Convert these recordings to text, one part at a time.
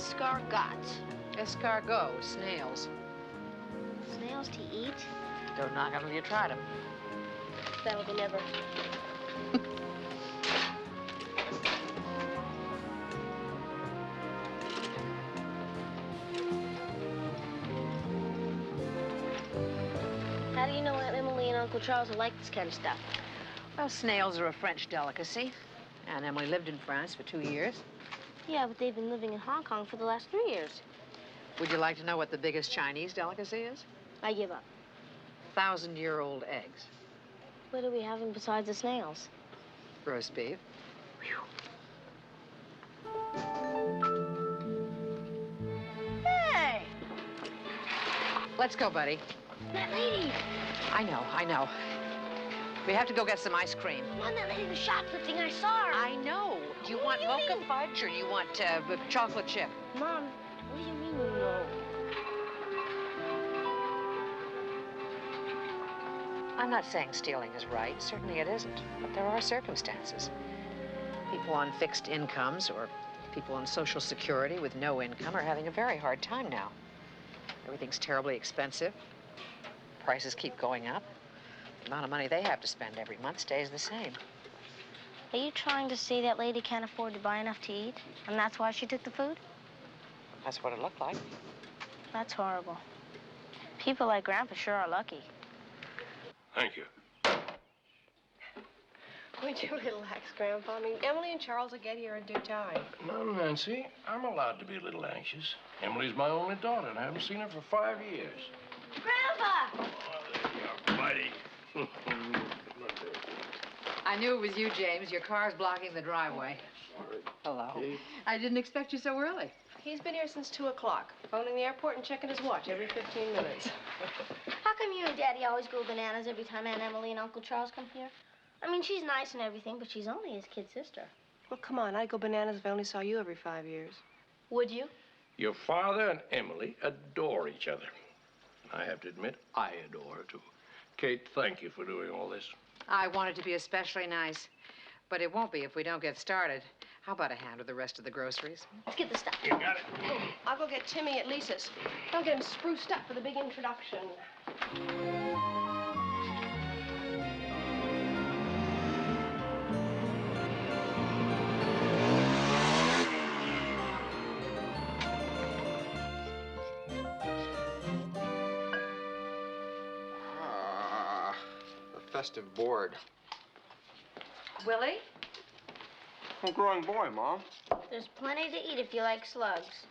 escargot? Escargot, snails. Snails to eat? Don't knock until you try them. That'll be never. How do you know Aunt Emily and Uncle Charles will like this kind of stuff? Well, snails are a French delicacy. Aunt Emily lived in France for 2 years. Yeah, but they've been living in Hong Kong for the last 3 years. Would you like to know what the biggest Chinese delicacy is? I give up. 1,000-year-old eggs. What are we having besides the snails? Roast beef. Hey! Let's go, buddy. That lady! I know. We have to go get some ice cream. Come on, that lady was shoplifting. I saw her. I know. Do you want mocha fudge or do you want chocolate chip? Mom, what do you mean you know? I'm not saying stealing is right. Certainly it isn't. But there are circumstances. People on fixed incomes or people on Social Security with no income are having a very hard time now. Everything's terribly expensive. Prices keep going up. The amount of money they have to spend every month stays the same. Are you trying to say that lady can't afford to buy enough to eat, and that's why she took the food? That's what it looked like. That's horrible. People like Grandpa sure are lucky. Thank you. Would you relax, Grandpa? I mean, Emily and Charles will get here in due time. No, Nancy, I'm allowed to be a little anxious. Emily's my only daughter, and I haven't seen her for 5 years. Grandpa! Oh, there you are, buddy. I knew it was you, James. Your car's blocking the driveway. Hello. Hey. I didn't expect you so early. He's been here since 2 o'clock, phoning the airport and checking his watch every 15 minutes. How come you and Daddy always go bananas every time Aunt Emily and Uncle Charles come here? I mean, she's nice and everything, but she's only his kid sister. Well, come on, I'd go bananas if I only saw you every 5 years. Would you? Your father and Emily adore each other. I have to admit, I adore her, too. Kate, thank you for doing all this. I wanted to be especially nice, but it won't be if we don't get started. How about a hand with the rest of the groceries? Let's get the stuff. You got it. I'll go get Timmy at Lisa's. I'll get him spruced up for the big introduction. The festive board. Willie? I'm a growing boy, Mom. There's plenty to eat if you like slugs.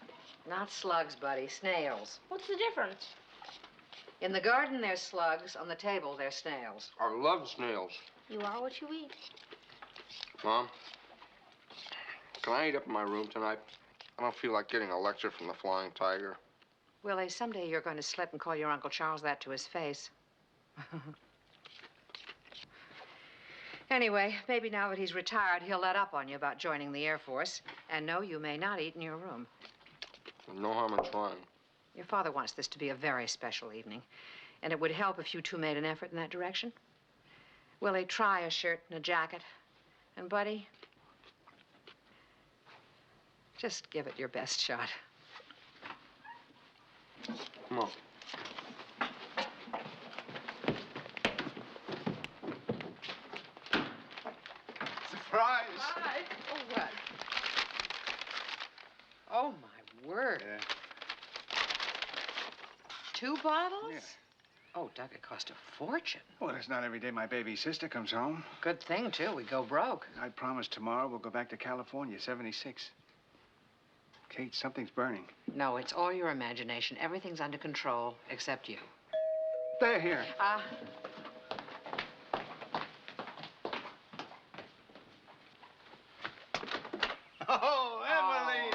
Not slugs, buddy. Snails. What's the difference? In the garden, there's slugs. On the table, there's snails. I love snails. You are what you eat. Mom, can I eat up in my room tonight? I don't feel like getting a lecture from the flying tiger. Willie, someday you're going to slip and call your Uncle Charles that to his face. Anyway, maybe now that he's retired, he'll let up on you about joining the Air Force. And no, you may not eat in your room. No harm in trying. Your father wants this to be a very special evening, and it would help if you two made an effort in that direction. Willie, try a shirt and a jacket. And, buddy, just give it your best shot. Come on. Surprise! Hi. Oh, what? Oh, my word. Yeah. 2 bottles? Yeah. Oh, Doug, it cost a fortune. Well, it's not every day my baby sister comes home. Good thing, too. We go broke. I promise tomorrow we'll go back to California, 76. Kate, something's burning. No, it's all your imagination. Everything's under control, except you. They're here. Oh, Emily!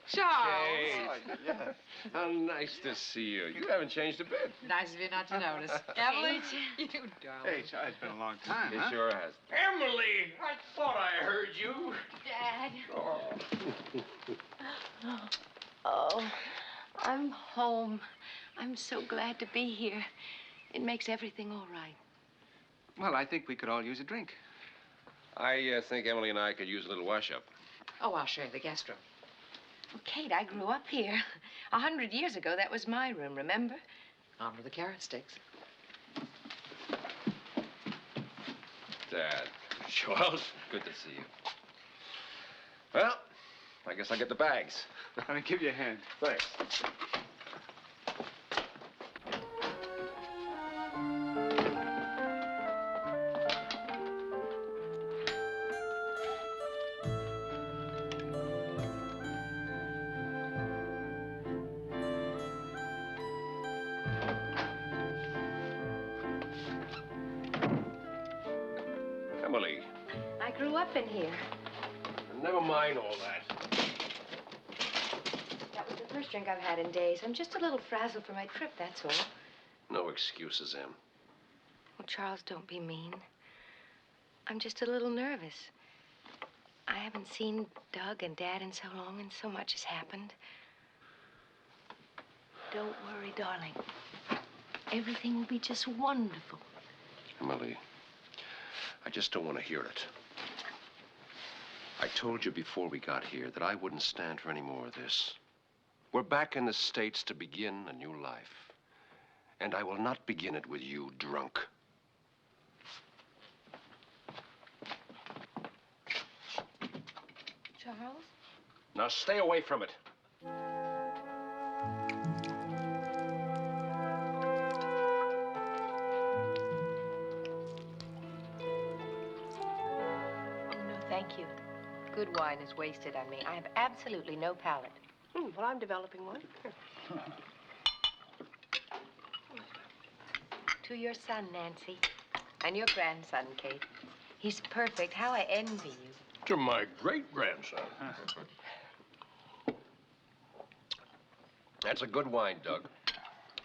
Charles! Kate. Yeah. How nice to see you. You haven't changed a bit. Nice of you not to notice. Emily, you darling. Hey, Charlie, it's been a long time, It huh? sure has. Emily! I thought I heard you. Dad. Oh. Oh, I'm home. I'm so glad to be here. It makes everything all right. Well, I think we could all use a drink. I think Emily and I could use a little wash-up. Oh, I'll show you the guest room. Well, Kate, I grew up here. 100 years ago, that was my room, remember? Honor the carrot sticks. Dad. Charles. Good to see you. Well, I guess I'll get the bags. Let me give you a hand. Thanks. Emily. I grew up in here. Never mind all that. That was the first drink I've had in days. I'm just a little frazzled for my trip, that's all. No excuses, Em. Well, Charles, don't be mean. I'm just a little nervous. I haven't seen Doug and Dad in so long, and so much has happened. Don't worry, darling. Everything will be just wonderful. Emily, I just don't want to hear it. I told you before we got here that I wouldn't stand for any more of this. We're back in the States to begin a new life. And I will not begin it with you drunk. Charles? Now stay away from it. Oh, no, thank you. Good wine is wasted on me. I have absolutely no palate. Well, I'm developing one. To your son, Nancy, and your grandson, Kate. He's perfect. How I envy you. To my great-grandson. That's a good wine, Doug.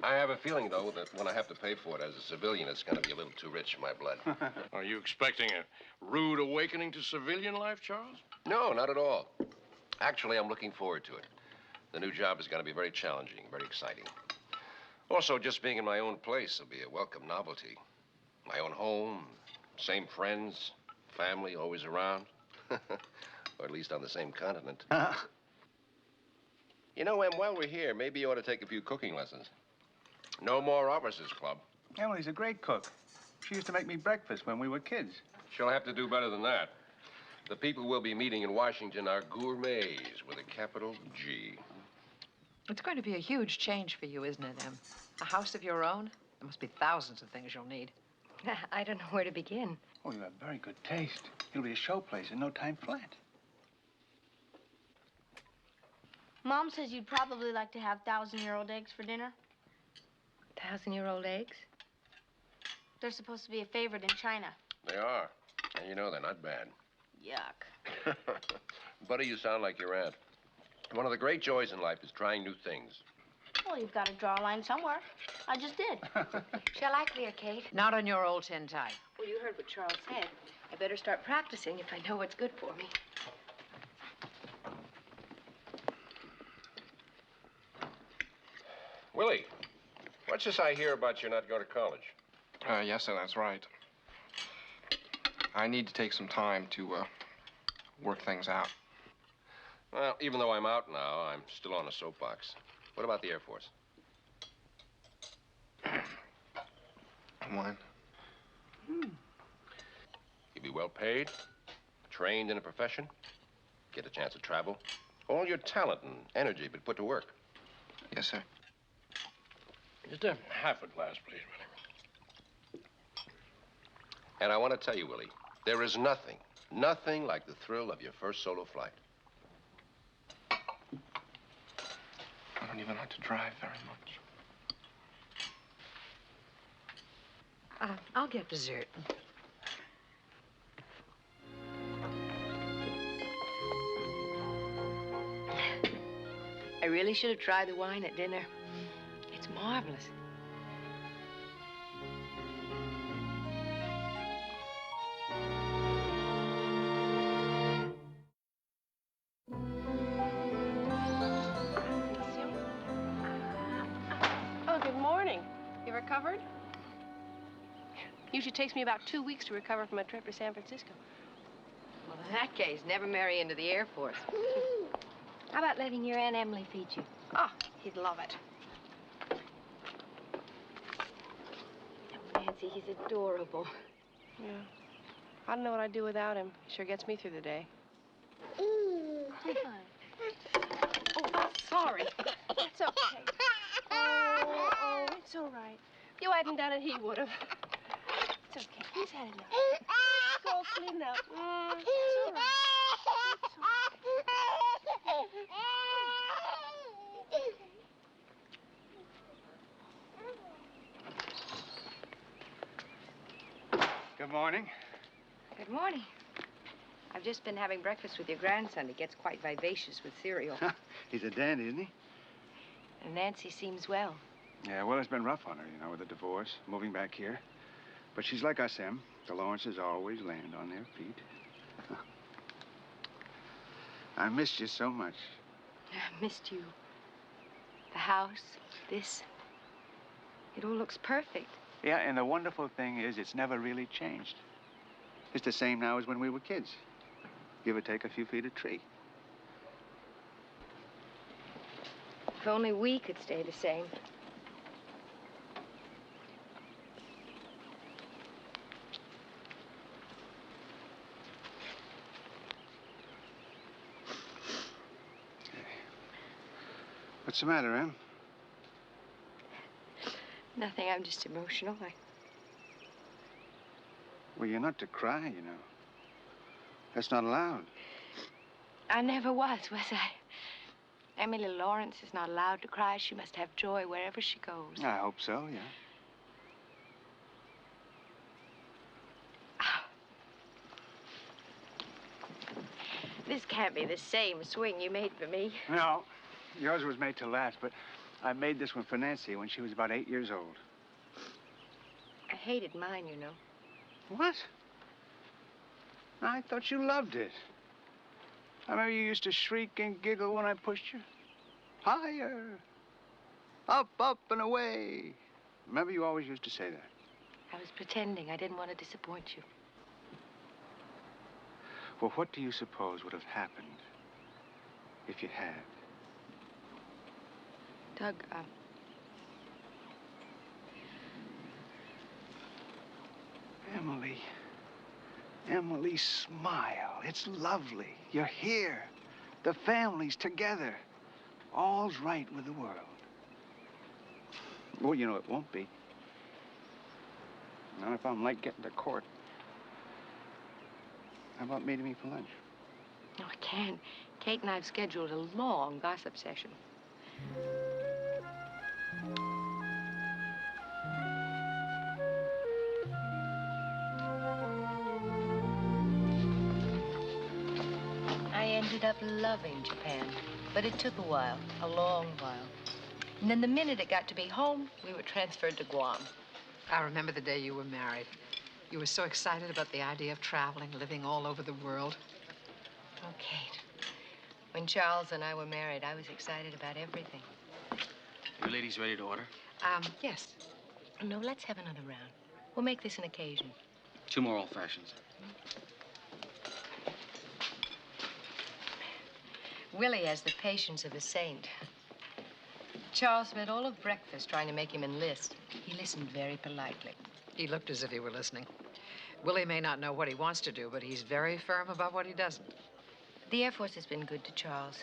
I have a feeling, though, that when I have to pay for it as a civilian, it's going to be a little too rich for my blood. Are you expecting a rude awakening to civilian life, Charles? No, not at all. Actually, I'm looking forward to it. The new job is going to be very challenging, very exciting. Also, just being in my own place will be a welcome novelty. My own home, same friends, family always around. Or at least on the same continent. You know, Em, while we're here, maybe you ought to take a few cooking lessons. No more officers' club. Emily's a great cook. She used to make me breakfast when we were kids. She'll have to do better than that. The people we'll be meeting in Washington are gourmets with a capital G. It's going to be a huge change for you, isn't it, Em? A house of your own? There must be thousands of things you'll need. I don't know where to begin. Oh, you have very good taste. It'll be a show place in no time flat. Mom says you'd probably like to have 1,000-year-old eggs for dinner. 1,000-year-old eggs? They're supposed to be a favorite in China. They are. And you know they're not bad. Yuck. Buddy, you sound like your aunt. One of the great joys in life is trying new things. Well, you've got to draw a line somewhere. I just did. Shall I clear, Kate? Not on your old tin type. Well, you heard what Charles said. I better start practicing if I know what's good for me. Willie, what's this I hear about you not going to college? Yes, sir, that's right. I need to take some time to, work things out. Well, even though I'm out now, I'm still on a soapbox. What about the Air Force? One. You'll be well paid, trained in a profession, get a chance to travel. All your talent and energy be put to work. Yes, sir. Just a half a glass, please, Willie. And I want to tell you, Willie, there is nothing like the thrill of your first solo flight. I don't even have to drive very much. I'll get dessert. I really should have tried the wine at dinner. It's marvelous. Oh, good morning. You recovered? Usually takes me about 2 weeks to recover from a trip to San Francisco. Well, in that case, never marry into the Air Force. How about letting your Aunt Emily feed you? Oh, he'd love it. Oh, Nancy, he's adorable. Yeah. I don't know what I'd do without him. Sure gets me through the day. Oh, sorry. It's okay. Oh, it's all right. If you hadn't done it, he would have. It's okay. He's had enough. Go clean up. It's all right. Good morning. Good morning. I've just been having breakfast with your grandson. He gets quite vivacious with cereal. He's a dandy, isn't he? And Nancy seems well. Yeah, well, it's been rough on her, you know, with the divorce, moving back here. But she's like us, Em. The Lawrences always land on their feet. I missed you so much. I missed you. The house, this. It all looks perfect. Yeah, and the wonderful thing is it's never really changed. It's the same now as when we were kids. Give or take a few feet of tree. If only we could stay the same. What's the matter, Em? Nothing, I'm just emotional. Well, you're not to cry, you know. That's not allowed. I never was I? Emily Lawrence is not allowed to cry. She must have joy wherever she goes. I hope so, yeah. This can't be the same swing you made for me. No, yours was made to last, but I made this one for Nancy when she was about 8 years old. I hated mine, you know. What? I thought you loved it. I remember you used to shriek and giggle when I pushed you. Higher. Up, up, and away. Remember you always used to say that. I was pretending. I didn't want to disappoint you. Well, what do you suppose would have happened if you had? Doug, Emily. Emily, smile. It's lovely. You're here. The family's together. All's right with the world. Well, you know, it won't be. Not if I'm late getting to court. How about meeting me for lunch? no, I can't. Kate and I have scheduled a long gossip session. I ended up loving Japan, but it took a while, a long while. And then the minute it got to be home, we were transferred to Guam. I remember the day you were married. You were so excited about the idea of traveling, living all over the world. Oh, Kate, when Charles and I were married, I was excited about everything. You ladies ready to order? Yes. No, let's have another round. We'll make this an occasion. 2 more old fashions. Willie has the patience of a saint. Charles spent all of breakfast trying to make him enlist. He listened very politely. He looked as if he were listening. Willie may not know what he wants to do, but he's very firm about what he doesn't. The Air Force has been good to Charles.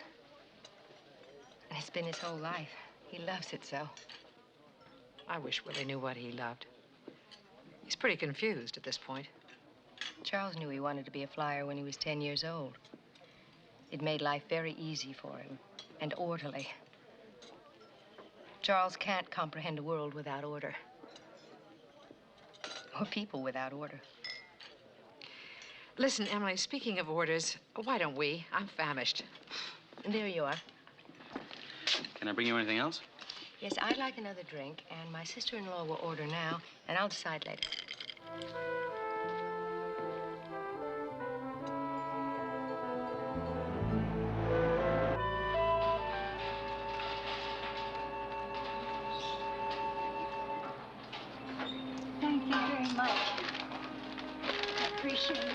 And it's been his whole life. He loves it so. I wish Willie knew what he loved. He's pretty confused at this point. Charles knew he wanted to be a flyer when he was 10 years old. It made life very easy for him, and orderly. Charles can't comprehend a world without order. Or people without order. Listen, Emily, speaking of orders, why don't we? I'm famished. There you are. Can I bring you anything else? Yes, I'd like another drink, and my sister-in-law will order now, and I'll decide later. Thank you very much. I appreciate it.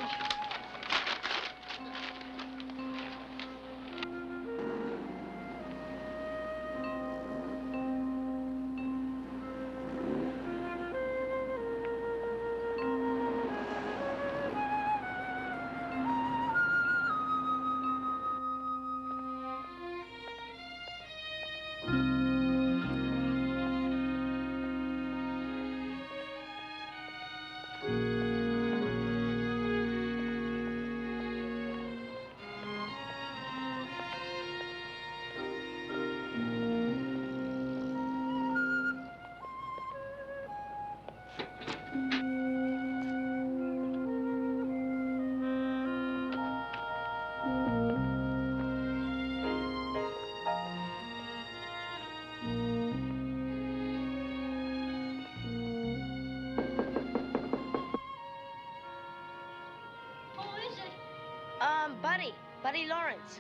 Buddy Lawrence.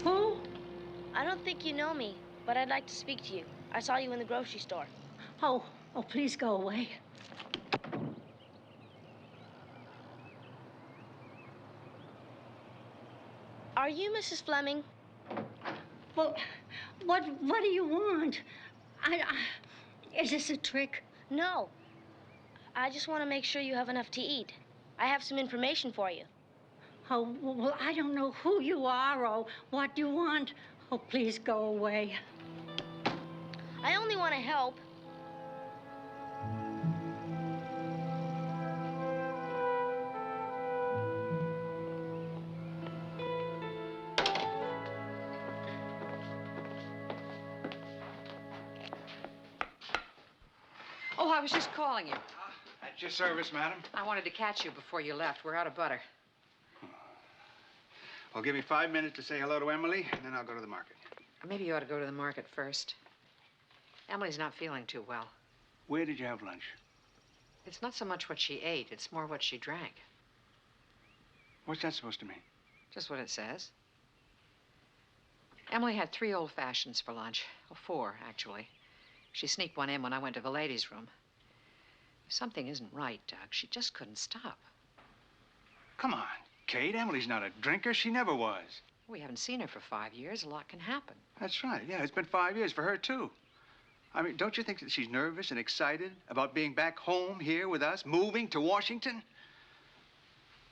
Who? I don't think you know me, but I'd like to speak to you. I saw you in the grocery store. Oh, please go away. Are you Mrs. Fleming? Well, what do you want? Is this a trick? No. I just want to make sure you have enough to eat. I have some information for you. Oh, well, I don't know who you are or what you want. Oh, please go away. I only want to help. Oh, I was just calling you. At your service, madam. I wanted to catch you before you left. We're out of butter. Well, give me 5 minutes to say hello to Emily, and then I'll go to the market. Maybe you ought to go to the market first. Emily's not feeling too well. Where did you have lunch? It's not so much what she ate, it's more what she drank. What's that supposed to mean? Just what it says. Emily had 3 old fashions for lunch. Oh, 4, actually. She sneaked one in when I went to the ladies' room. Something isn't right, Doug. She just couldn't stop. Come on, Kate. Emily's not a drinker. She never was. We haven't seen her for 5 years. A lot can happen. That's right. Yeah, it's been 5 years for her, too. I mean, don't you think that she's nervous and excited about being back home here with us, moving to Washington?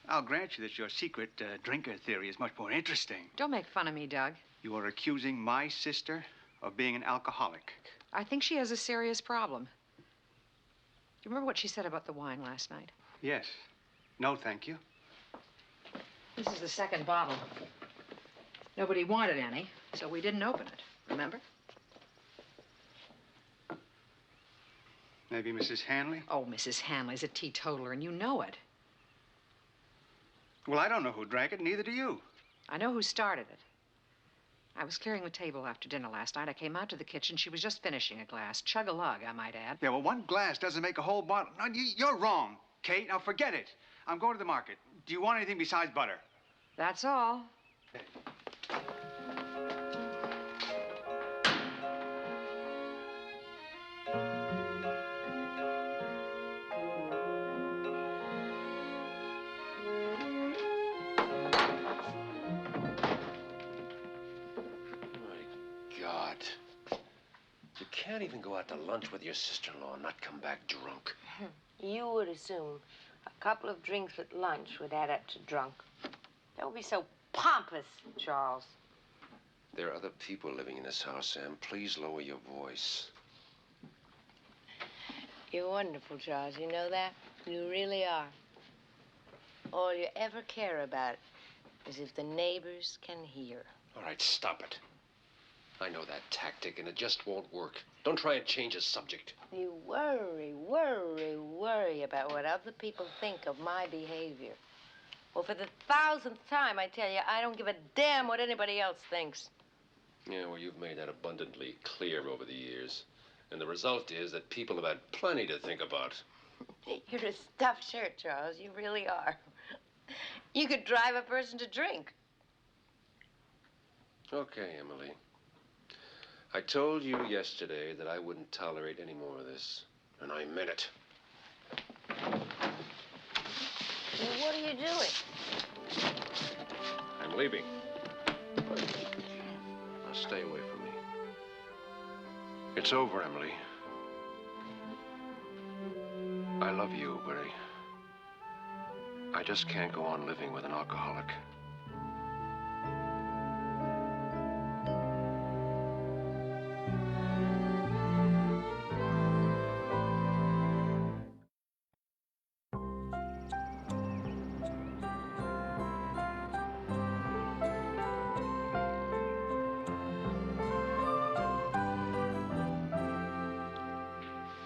I'll grant you that your secret drinker theory is much more interesting. Don't make fun of me, Doug. You are accusing my sister of being an alcoholic. I think she has a serious problem. Do you remember what she said about the wine last night? Yes. No, thank you. This is the 2nd bottle. Nobody wanted any, so we didn't open it. Remember? Maybe Mrs. Hanley? Oh, Mrs. Hanley's a teetotaler, and you know it. Well, I don't know who drank it, neither do you. I know who started it. I was clearing the table after dinner last night. I came out to the kitchen. She was just finishing a glass. Chug-a-lug, I might add. Yeah, well, one glass doesn't make a whole bottle. No, you're wrong, Kate. Now, forget it. I'm going to the market. Do you want anything besides butter? That's all. You can't even go out to lunch with your sister-in-law and not come back drunk. You would assume a couple of drinks at lunch would add up to drunk. Don't be so pompous, Charles. There are other people living in this house, Sam. Please lower your voice. You're wonderful, Charles. You know that? You really are. All you ever care about is if the neighbors can hear. All right, stop it. I know that tactic, and it just won't work. Don't try and change the subject. You worry about what other people think of my behavior. Well, for the 1000th time, I tell you, I don't give a damn what anybody else thinks. Yeah, well, you've made that abundantly clear over the years. And the result is that people have had plenty to think about. You're a stuffed shirt, Charles. You really are. You could drive a person to drink. Okay, Emily. I told you yesterday that I wouldn't tolerate any more of this, and I meant it. Well, what are you doing? I'm leaving. Now stay away from me. It's over, Emily. I love you, but I just can't go on living with an alcoholic.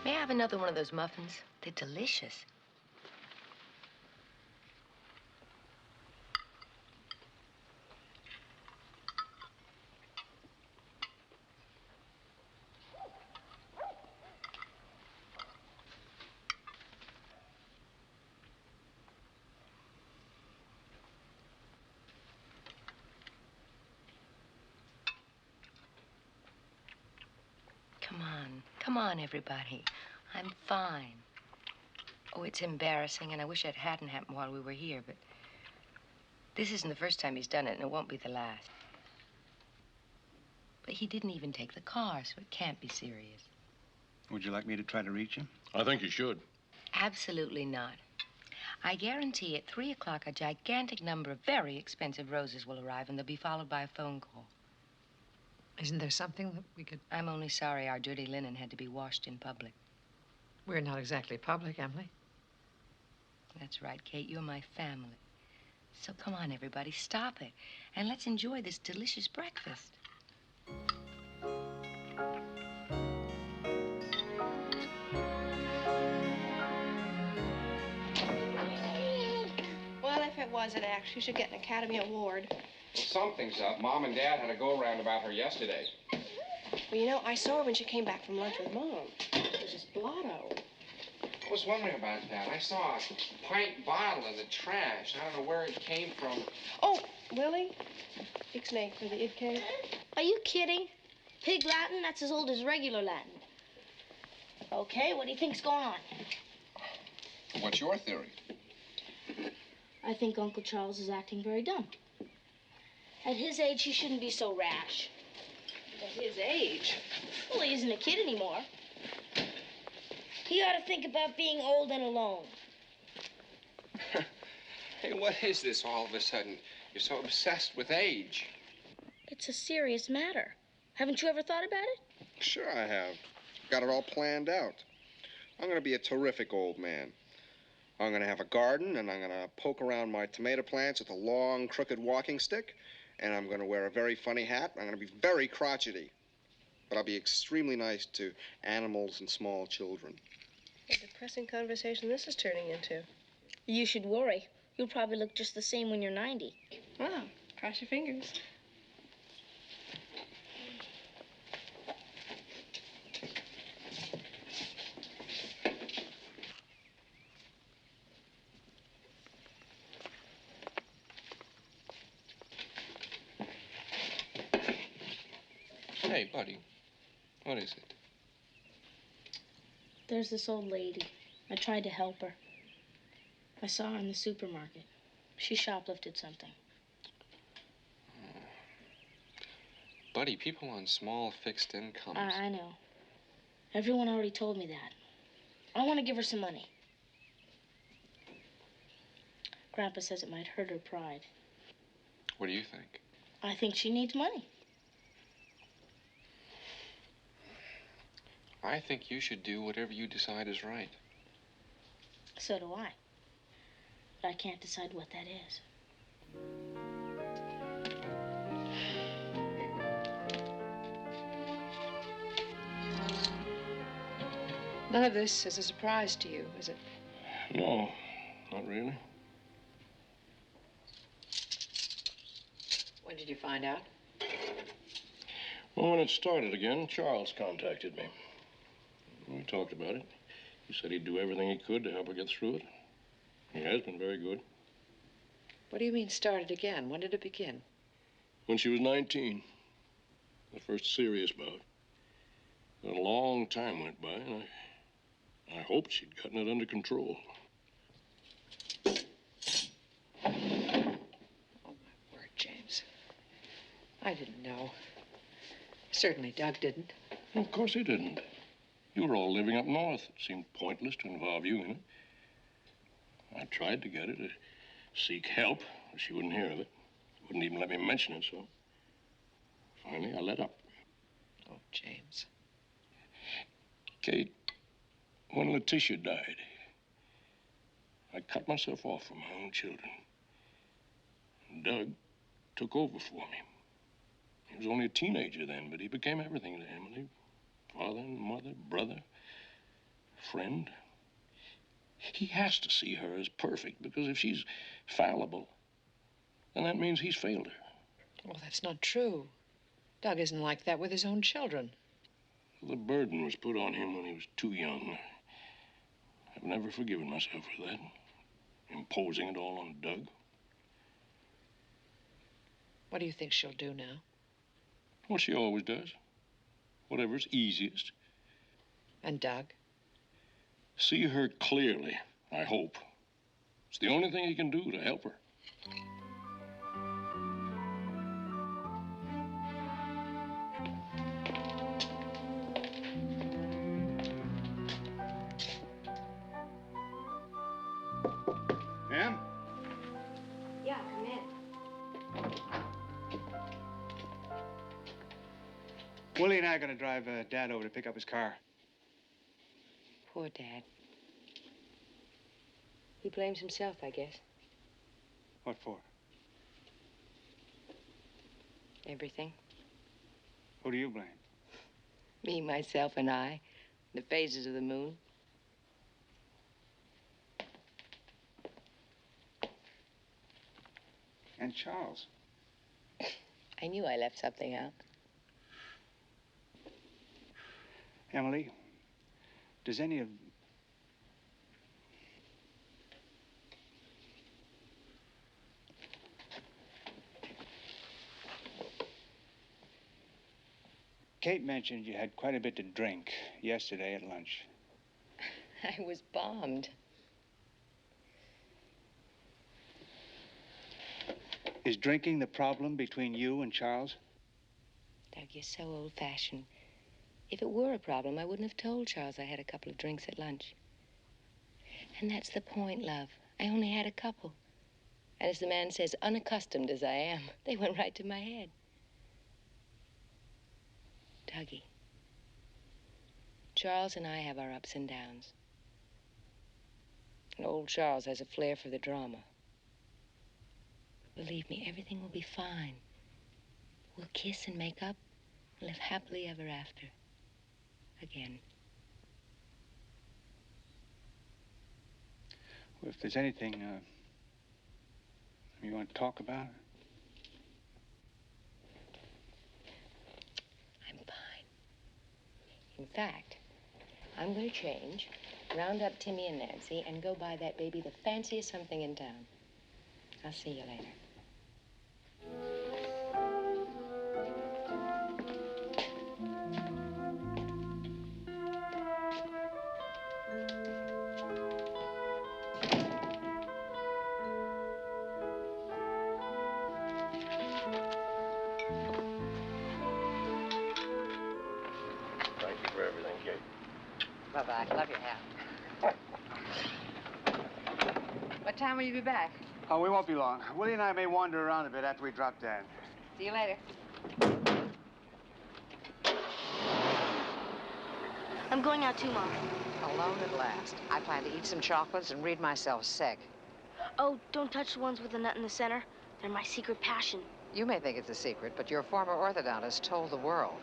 May I have another one of those muffins? They're delicious. come on. Come on, everybody. I'm fine. Oh, it's embarrassing, and I wish it hadn't happened while we were here, but this isn't the first time he's done it, and it won't be the last. But he didn't even take the car, so it can't be serious. Would you like me to try to reach him? I think you should. Absolutely not. I guarantee at 3 o'clock a gigantic number of very expensive roses will arrive, and they'll be followed by a phone call. Isn't there something that we could... I'm only sorry our dirty linen had to be washed in public. We're not exactly public, Emily. That's right, Kate. You're my family. So come on, everybody, stop it. And let's enjoy this delicious breakfast. Well, if it was an act, she should get an Academy Award. Something's up. Mom and Dad had a go-around about her yesterday. Well, you know, I saw her when she came back from lunch with Mom. There's this blotto. I was wondering about that. I saw a pint bottle in the trash. I don't know where it came from. Oh, Willie, Ixnay for the id came. Are you kidding? Pig Latin? That's as old as regular Latin. Okay, what do you think's going on? What's your theory? I think Uncle Charles is acting very dumb. At his age, he shouldn't be so rash. At his age. Well, he isn't a kid anymore. He ought to think about being old and alone. Hey, what is this all of a sudden? You're so obsessed with age. It's a serious matter. Haven't you ever thought about it? Sure I have. Got it all planned out. I'm going to be a terrific old man. I'm going to have a garden, and I'm going to poke around my tomato plants with a long, crooked walking stick, and I'm going to wear a very funny hat. I'm going to be very crotchety. But I'll be extremely nice to animals and small children. What a depressing conversation this is turning into. You should worry. You'll probably look just the same when you're 90. Wow, cross your fingers. Hey, buddy, what is it? There's this old lady. I tried to help her. I saw her in the supermarket. She shoplifted something. Buddy, people on small fixed incomes. I know. Everyone already told me that. I want to give her some money. Grandpa says it might hurt her pride. What do you think? I think she needs money. I think you should do whatever you decide is right. So do I. But I can't decide what that is. None of this is a surprise to you, is it? No, not really. When did you find out? Well, when it started again, Charles contacted me. We talked about it. He said he'd do everything he could to help her get through it. He has been very good. What do you mean, started again? When did it begin? When she was 19, the first serious bout. A long time went by, and I hoped she'd gotten it under control. Oh, my word, James. I didn't know. Certainly Doug didn't. Well, of course he didn't. You were all living up north. It seemed pointless to involve you in it. I tried to get her to seek help, but she wouldn't hear of it. Wouldn't even let me mention it, so finally I let up. Oh, James. Kate, when Letitia died, I cut myself off from my own children. And Doug took over for me. He was only a teenager then, but he became everything to Emily. Father and mother, brother, friend. He has to see her as perfect, because if she's fallible, then that means he's failed her. Well, that's not true. Doug isn't like that with his own children. The burden was put on him when he was too young. I've never forgiven myself for that, imposing it all on Doug. What do you think she'll do now? What she always does. Whatever's easiest. And Doug? See her clearly, I hope. It's the only thing he can do to help her. Em? Yeah, come in. Willie and I are going to drive Dad over to pick up his car. Poor Dad. He blames himself, I guess. What for? Everything. Who do you blame? Me, myself, and I. The phases of the moon. And Charles. I knew I left something out. Emily, does any of... Kate mentioned you had quite a bit to drink yesterday at lunch. I was bombed. Is drinking the problem between you and Charles? Doug, you're so old-fashioned. If it were a problem, I wouldn't have told Charles I had a couple of drinks at lunch. And that's the point, love. I only had a couple. And as the man says, unaccustomed as I am, they went right to my head. Dougie, Charles and I have our ups and downs. And old Charles has a flair for the drama. Believe me, everything will be fine. We'll kiss and make up and live happily ever after. Again. Well, if there's anything you want to talk about? I'm fine. In fact, I'm going to change, round up Timmy and Nancy, and go buy that baby the fanciest something in town. I'll see you later. Thank you for everything, Kate. Bye-bye. Love your hat. What time will you be back? Oh, we won't be long. Willie and I may wander around a bit after we drop Dad. See you later. I'm going out too, Mom. Alone at last. I plan to eat some chocolates and read myself sick. Oh, don't touch the ones with the nut in the center. They're my secret passion. You may think it's a secret, but your former orthodontist told the world.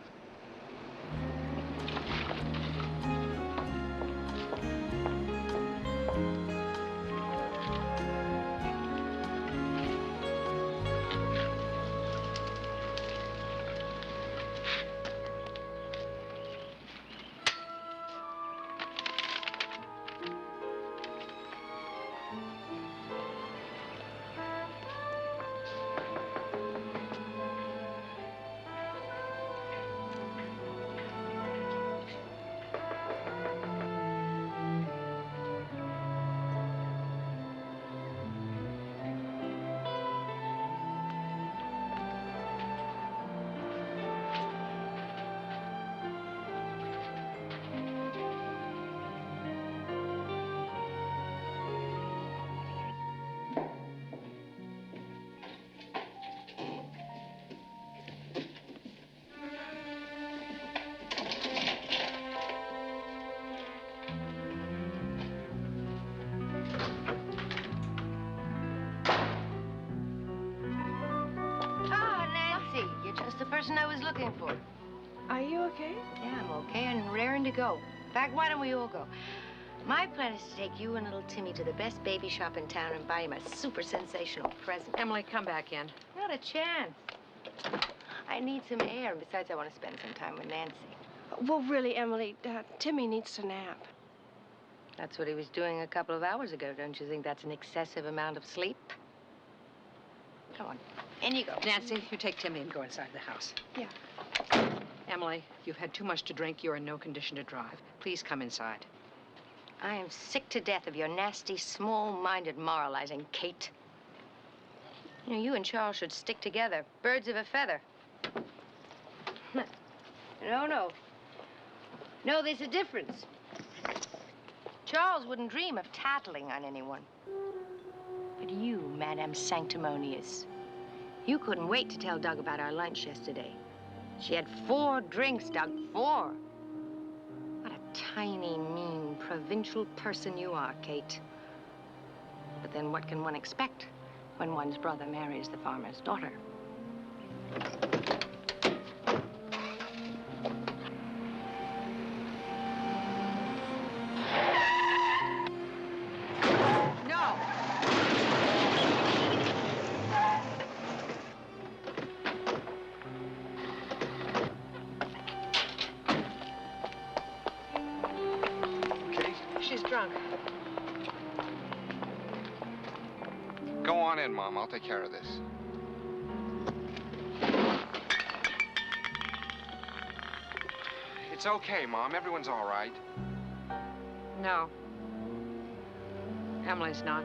Just the person I was looking for. Are you okay? Yeah, I'm okay and raring to go. In fact, why don't we all go? My plan is to take you and little Timmy to the best baby shop in town and buy him a super sensational present. Emily, come back in. Not a chance. I need some air, and besides, I want to spend some time with Nancy. Well, really, Emily, Timmy needs to nap. That's what he was doing a couple of hours ago. Don't you think that's an excessive amount of sleep? Come on. In you go. Nancy, you take Timmy and go inside the house. Yeah. Emily, you've had too much to drink. You're in no condition to drive. Please come inside. I am sick to death of your nasty, small-minded moralizing, Kate. You know, you and Charles should stick together. Birds of a feather. No. No, there's a difference. Charles wouldn't dream of tattling on anyone. But you, Madame Sanctimonious, you couldn't wait to tell Doug about our lunch yesterday. She had 4 drinks, Doug, 4. What a tiny, mean, provincial person you are, Kate. But then what can one expect when one's brother marries the farmer's daughter? Go on in, Mom. I'll take care of this. It's okay, Mom. Everyone's all right. No. Emily's not.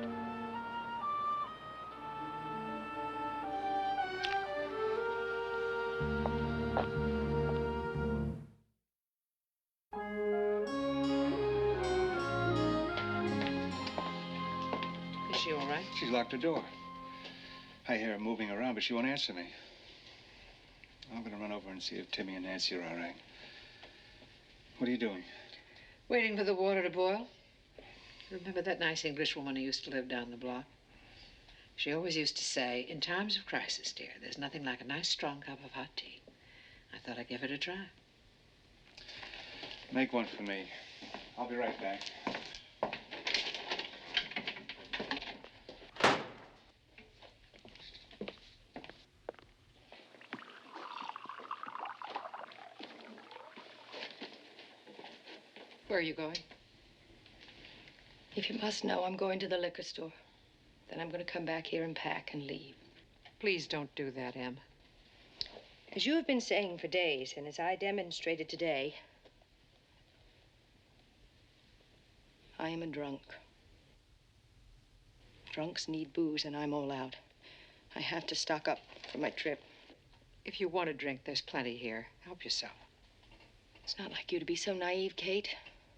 Is she all right? She's locked her door. I hear her moving around, but she won't answer me. I'm gonna run over and see if Timmy and Nancy are all right. What are you doing? Waiting for the water to boil. Remember that nice English woman who used to live down the block? She always used to say, in times of crisis, dear, there's nothing like a nice strong cup of hot tea. I thought I'd give it a try. Make one for me. I'll be right back. Where are you going? If you must know, I'm going to the liquor store. Then I'm going to come back here and pack and leave. Please don't do that, Em. As you have been saying for days, and as I demonstrated today, I am a drunk. Drunks need booze, and I'm all out. I have to stock up for my trip. If you want a drink, there's plenty here. Help yourself. It's not like you to be so naive, Kate.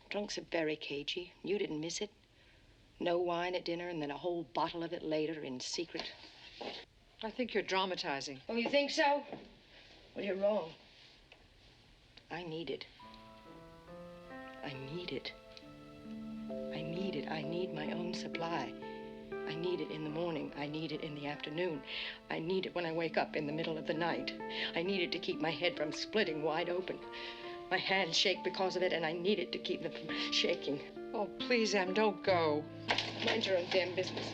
Drunks are very cagey. You didn't miss it. No wine at dinner, and then a whole bottle of it later in secret. I think you're dramatizing. Oh, you think so? Well, you're wrong. I need it. I need it. I need it. I need my own supply. I need it in the morning. I need it in the afternoon. I need it when I wake up in the middle of the night. I need it to keep my head from splitting wide open. My hands shake because of it, and I need it to keep them from shaking. Oh, please, Em, don't go. Mind your own damn business.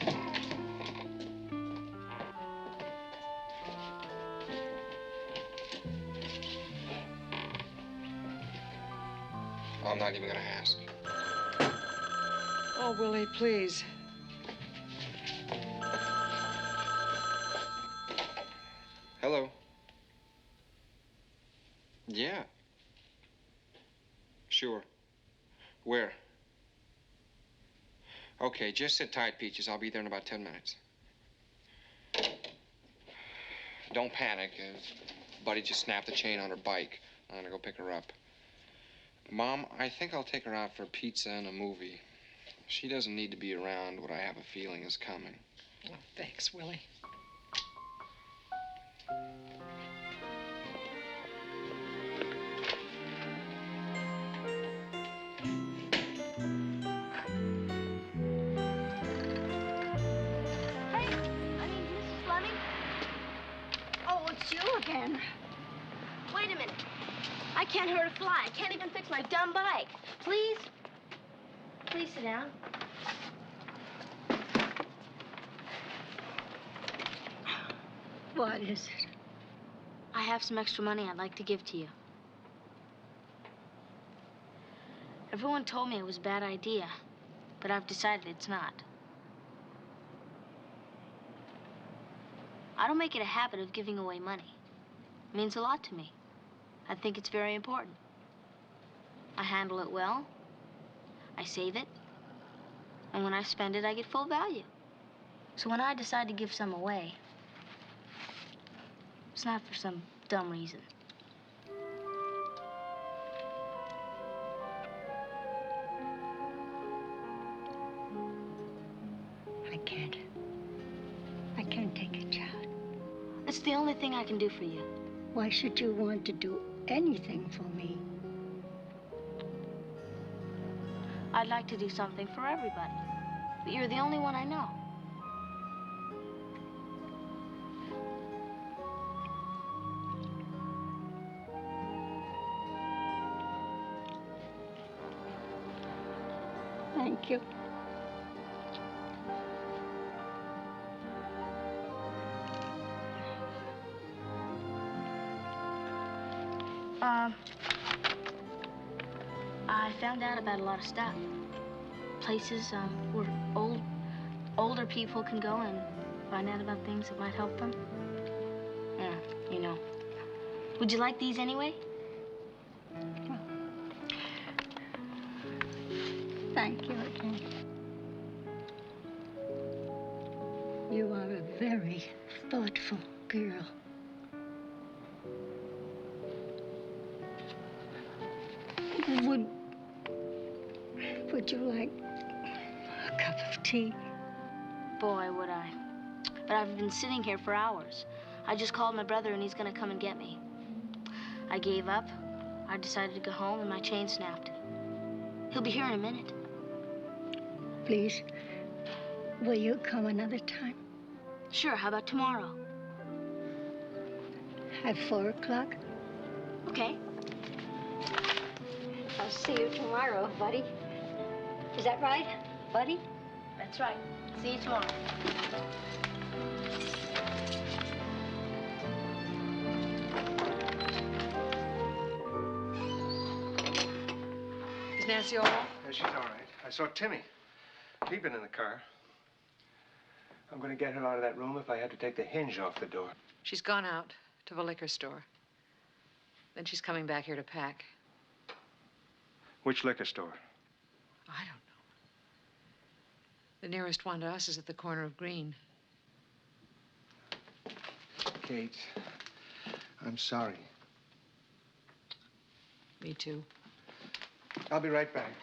I'm not even gonna ask. Oh, Willie, please. Hello. Yeah. Sure. Where? Okay, just sit tight, Peaches. I'll be there in about 10 minutes. Don't panic. Buddy just snapped the chain on her bike. I'm gonna go pick her up. Mom, I think I'll take her out for pizza and a movie. She doesn't need to be around what I have a feeling is coming. Oh, thanks, Willie. Again. Wait a minute. I can't hurt a fly. I can't even fix my dumb bike. Please? Please sit down. What is it? I have some extra money I'd like to give to you. Everyone told me it was a bad idea, but I've decided it's not. I don't make it a habit of giving away money. It means a lot to me. I think it's very important. I handle it well. I save it. And when I spend it, I get full value. So when I decide to give some away, it's not for some dumb reason. I can't take it, child. It's the only thing I can do for you. Why should you want to do anything for me? I'd like to do something for everybody, but you're the only one I know. Thank you. I found out about a lot of stuff. Places where older people can go and find out about things that might help them. Yeah, you know. Would you like these anyway? Thank you again. You are a very thoughtful girl. Would you like a cup of tea? Boy, would I. But I've been sitting here for hours. I just called my brother and he's gonna come and get me. I gave up. I decided to go home and my chain snapped. He'll be here in a minute. Please, will you come another time? Sure, how about tomorrow? At 4 o'clock? Okay. I'll see you tomorrow, buddy. Is that right, buddy? That's right. See you tomorrow. Is Nancy all right? Yeah, she's all right. I saw Timmy peeping in the car. I'm going to get her out of that room if I have to take the hinge off the door. She's gone out to the liquor store. Then she's coming back here to pack. Which liquor store? I don't know. The nearest one to us is at the corner of Green. Kate, I'm sorry. Me too. I'll be right back.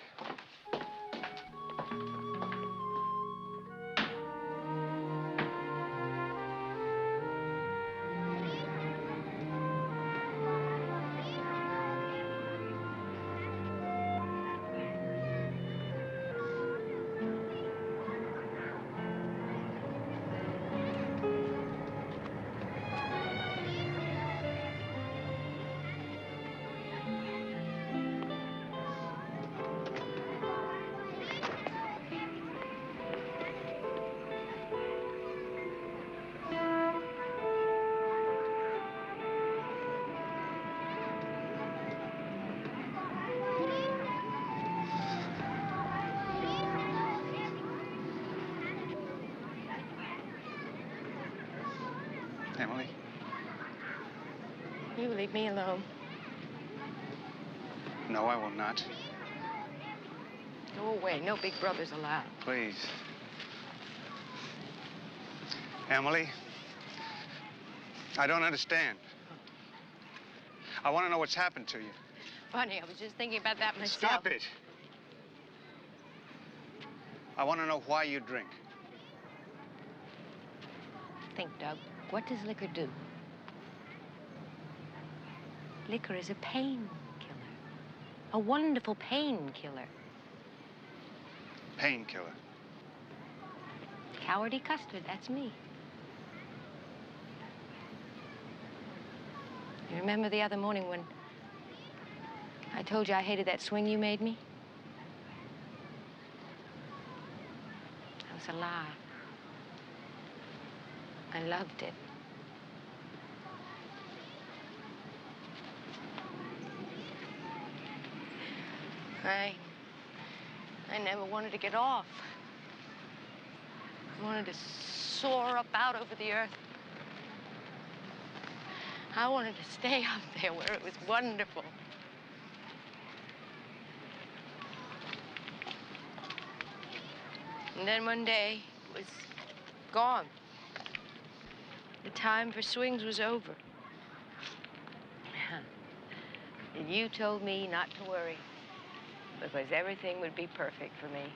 Emily? You leave me alone. No, I will not. Go away. No big brothers allowed. Please. Emily, I don't understand. I want to know what's happened to you. Funny, I was just thinking about that myself. Stop it. I want to know why you drink. Think, Doug. What does liquor do? Liquor is a painkiller. A wonderful painkiller. Painkiller. Cowardy custard, that's me. You remember the other morning when I told you I hated that swing you made me? That was a lie. I loved it. I never wanted to get off. I wanted to soar up out over the earth. I wanted to stay up there where it was wonderful. And then one day, it was gone. The time for swings was over. And you told me not to worry, because everything would be perfect for me.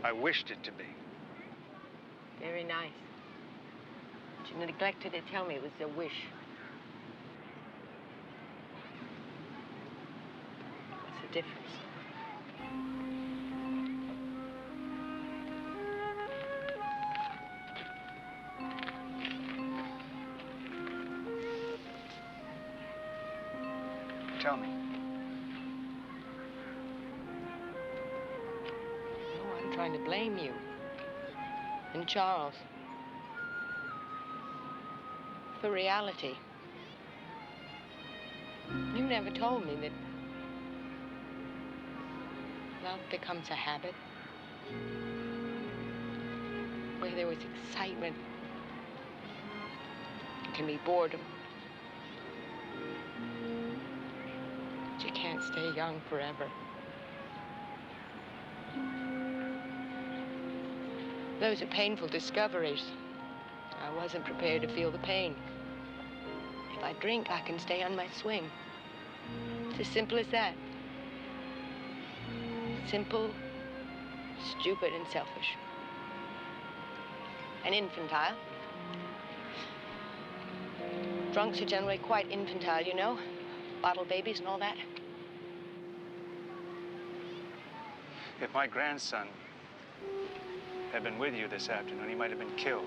I wished it to be. Very nice. But you neglected to tell me it was a wish. What's the difference? Tell me. No, I'm trying to blame you. And Charles. For reality. You never told me that love becomes a habit. Where there was excitement. It can be boredom. But you can't stay young forever. Those are painful discoveries. I wasn't prepared to feel the pain. If I drink, I can stay on my swing. It's as simple as that. Simple, stupid, and selfish. And infantile. Drunks are generally quite infantile, you know? Bottle babies and all that. If my grandson had been with you this afternoon, he might have been killed.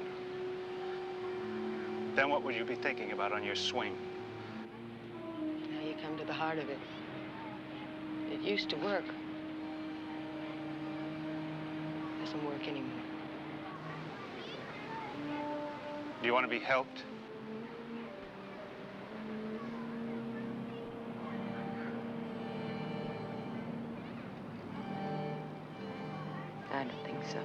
Then what would you be thinking about on your swing? Now you come to the heart of it. It used to work. It doesn't work anymore. Do you want to be helped? I don't think so.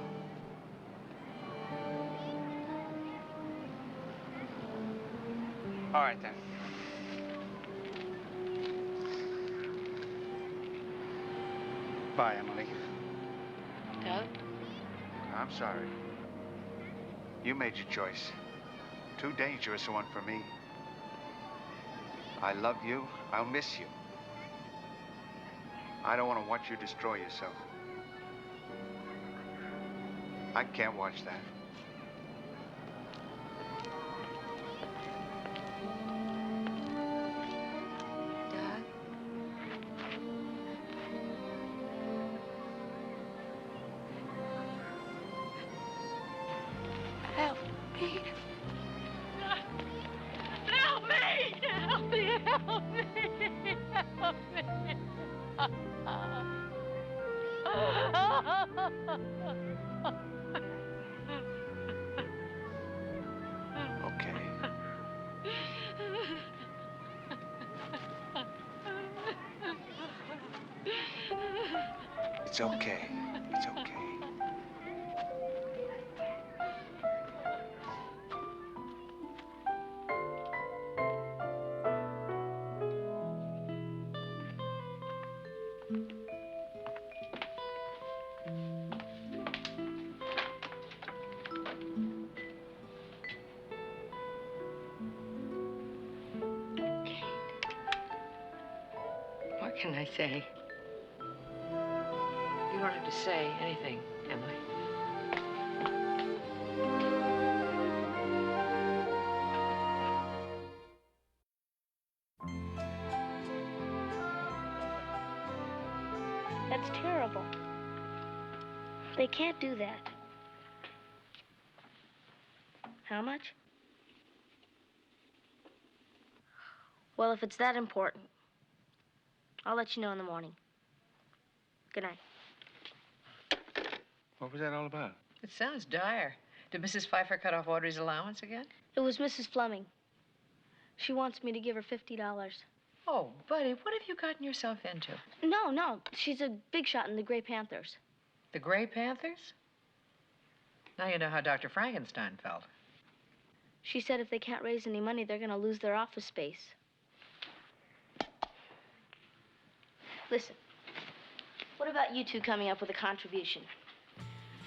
All right, then. Bye, Emily. Doug? I'm sorry. You made your choice. Too dangerous a one for me. I love you. I'll miss you. I don't want to watch you destroy yourself. I can't watch that. Doug? Help me. Help me! Help me! Help me! Help Okay. It's okay. It's okay. What can I say? You don't have to say anything, Emily. That's terrible. They can't do that. How much? Well, if it's that important, I'll let you know in the morning. Good night. What was that all about? It sounds dire. Did Mrs. Pfeiffer cut off Audrey's allowance again? It was Mrs. Fleming. She wants me to give her $50. Oh, buddy, what have you gotten yourself into? No. She's a big shot in the Grey Panthers. The Grey Panthers? Now you know how Dr. Frankenstein felt. She said if they can't raise any money, they're gonna lose their office space. Listen, what about you two coming up with a contribution?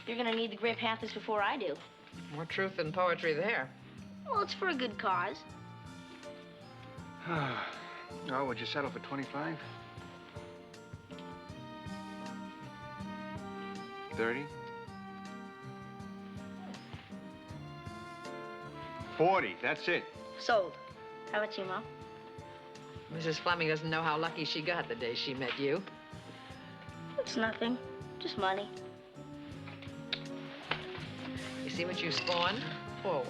You're gonna need the Gray Panthers before I do. More truth than poetry there. Well, it's for a good cause. Oh, would you settle for 25? 30? 40, that's it. Sold. How about you, Mom? Mrs. Fleming doesn't know how lucky she got the day she met you. It's nothing. Just money. You see what you spawned? Whoa.